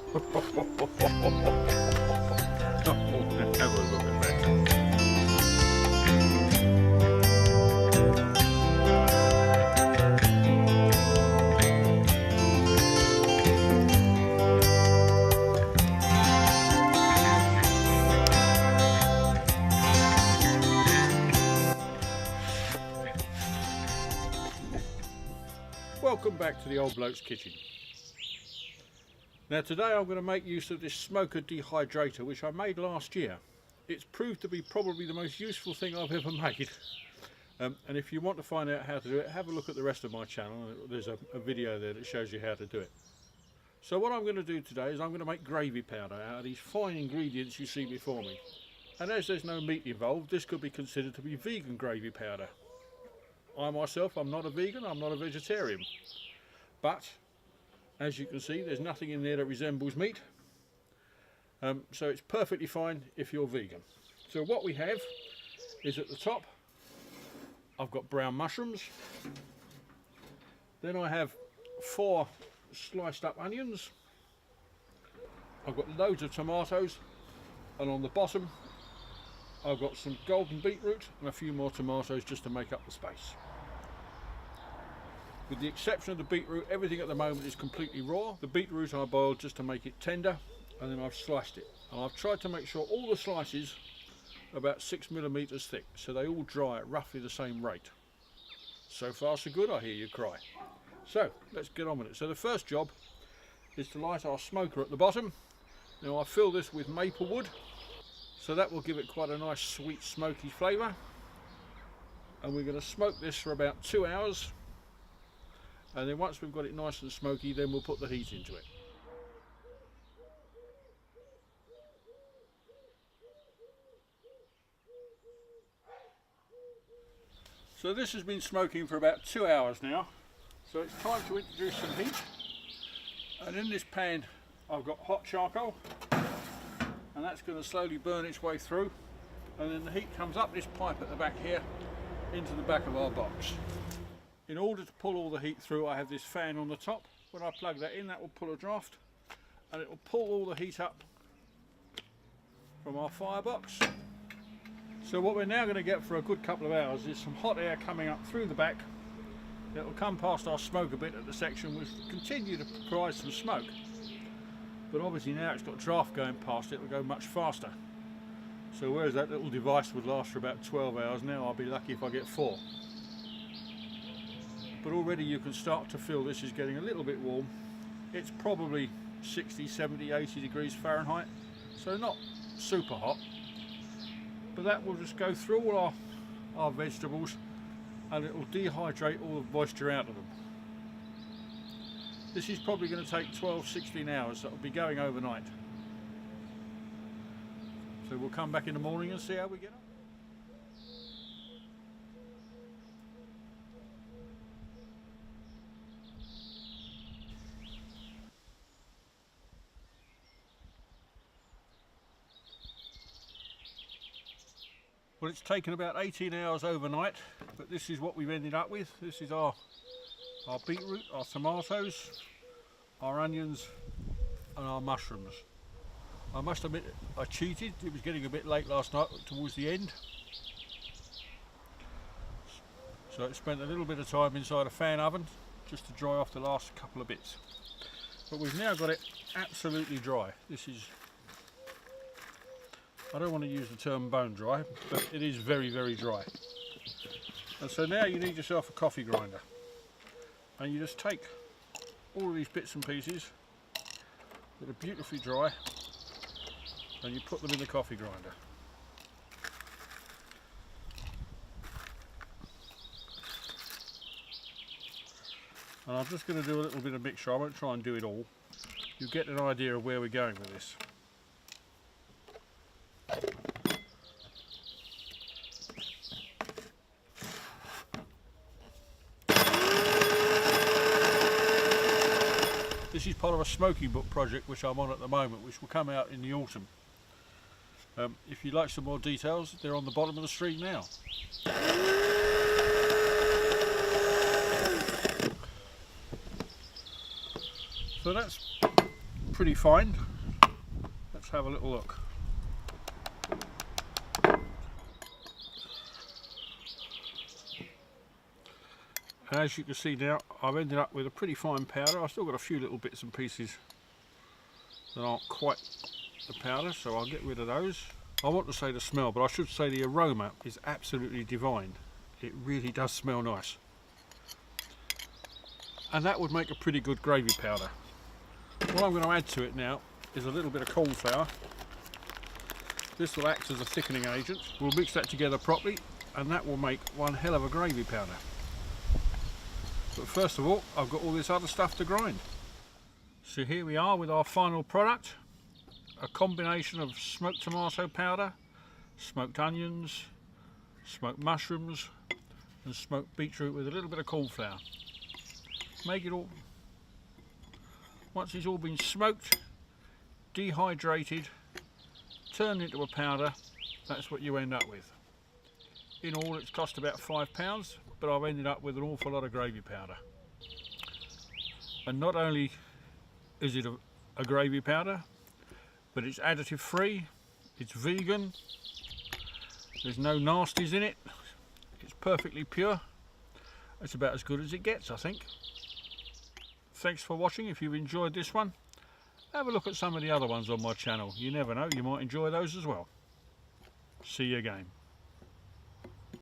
Have a look at that. Welcome back to the Old Bloke's Kitchen. Now today I'm going to make use of this smoker dehydrator which I made last year. It's proved to be probably the most useful thing I've ever made. And if you want to find out how to do it, have a look at the rest of my channel. There's a video there that shows you how to do it. So what I'm going to do today is I'm going to make gravy powder out of these fine ingredients you see before me. And as there's no meat involved, this could be considered to be vegan gravy powder. I myself, I'm not a vegan, I'm not a vegetarian, but as you can see there's nothing in there that resembles meat, so it's perfectly fine if you're vegan. So what we have is at the top I've got brown mushrooms, then I have 4 sliced up onions, I've got loads of tomatoes, and on the bottom I've got some golden beetroot and a few more tomatoes just to make up the space. With the exception of the beetroot, everything at the moment is completely raw. The beetroot I boiled just to make it tender, and then I've sliced it. And I've tried to make sure all the slices are about 6mm thick, so they all dry at roughly the same rate. So far so good, I hear you cry. So let's get on with it. So the first job is to light our smoker at the bottom. Now I fill this with maple wood, so that will give it quite a nice sweet smoky flavour. And we're going to smoke this for about 2 hours. And then once we've got it nice and smoky, then we'll put the heat into it. So this has been smoking for about 2 hours now. So it's time to introduce some heat. And in this pan I've got hot charcoal, and that's going to slowly burn its way through. And then the heat comes up this pipe at the back here into the back of our box. In order to pull all the heat through, I have this fan on the top. When I plug that in, that will pull a draft, and it will pull all the heat up from our firebox. So what we're now going to get for a good couple of hours is some hot air coming up through the back. It will come past our smoke a bit at the section, which will continue to provide some smoke. But obviously now it's got draft going past it, it will go much faster. So whereas that little device would last for about 12 hours, now I'll be lucky if I get 4. But already you can start to feel this is getting a little bit warm. It's probably 60, 70, 80 degrees Fahrenheit, so not super hot. But that will just go through all our vegetables, and it will dehydrate all the moisture out of them. This is probably going to take 12-16 hours, so it will be going overnight. So we'll come back in the morning and see how we get on. Well, it's taken about 18 hours overnight, but this is what we've ended up with. This is our beetroot, our tomatoes, our onions and our mushrooms. I must admit I cheated, it was getting a bit late last night towards the end. So I spent a little bit of time inside a fan oven just to dry off the last couple of bits. But we've now got it absolutely dry. This is, I don't want to use the term bone dry, but it is very, very dry. And so now you need yourself a coffee grinder. And you just take all of these bits and pieces that are beautifully dry, and you put them in the coffee grinder. And I'm just going to do a little bit of mixture. I won't try and do it all. You get an idea of where we're going with this. This is part of a smoking book project which I'm on at the moment, which will come out in the autumn. If you'd like some more details, they're on the bottom of the screen now. So that's pretty fine. Let's have a little look. As you can see now, I've ended up with a pretty fine powder. I've still got a few little bits and pieces that aren't quite the powder, so I'll get rid of those. I want to say the smell, but I should say the aroma is absolutely divine. It really does smell nice. And that would make a pretty good gravy powder. What I'm going to add to it now is a little bit of corn flour. This will act as a thickening agent. We'll mix that together properly, and that will make one hell of a gravy powder. But first of all, I've got all this other stuff to grind. So here we are with our final product. A combination of smoked tomato powder, smoked onions, smoked mushrooms and smoked beetroot with a little bit of corn flour. Make it all, once it's all been smoked, dehydrated, turned into a powder, that's what you end up with. In all it's cost about £5, but I've ended up with an awful lot of gravy powder. And not only is it a gravy powder, but it's additive free, it's vegan, there's no nasties in it, it's perfectly pure. It's about as good as it gets, I think. Thanks for watching. If you've enjoyed this one, have a look at some of the other ones on my channel. You never know, you might enjoy those as well. See you again.